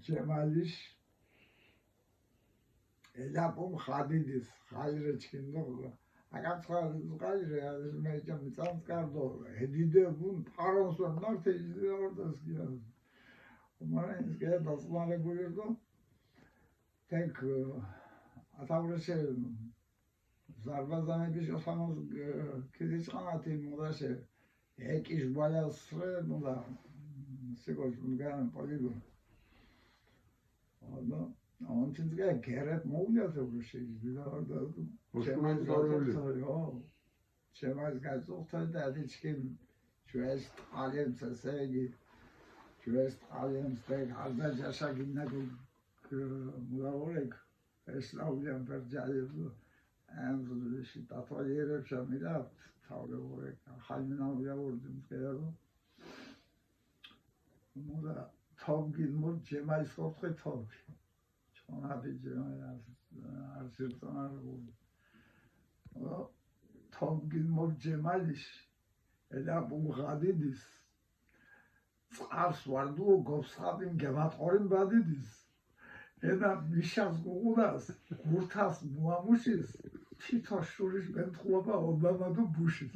Cemaliş elapum xadidis xalreçkindo აკაცხალ მე ჩემს კარდო ედიდებუნ პარონსონ ნართე ორდას გია მაგრამ ის გადასვლელი იყო თქ ათავრეშე ზარბაზანების შესამოს კიდეც ყანათი მოდაშე ეკის ბალასრე მოდა სიგოშ მგან პოლიგონ ანუ On için de gerek mi oluyor tabii şey orada. Cemal Gazok'ta da hiç kim Çüest alem sesegi Çüest alem stek halda yaşa günne mudavorek eslavlem percaydı. En zor şey tatvayer şamila tavle orek halina uyavurdum kayado. Muda tavgin mur Cemal Sok'ta tav. Tavgin mor Cemaliş elapum xadidis წყარს ვარდო გოფსხაბიმ გემატყორიმ ბადიდის ენა მიშას გუღუდას გურთას მოამუშის თითო შურის მენთხლობა ობამა და ბუშის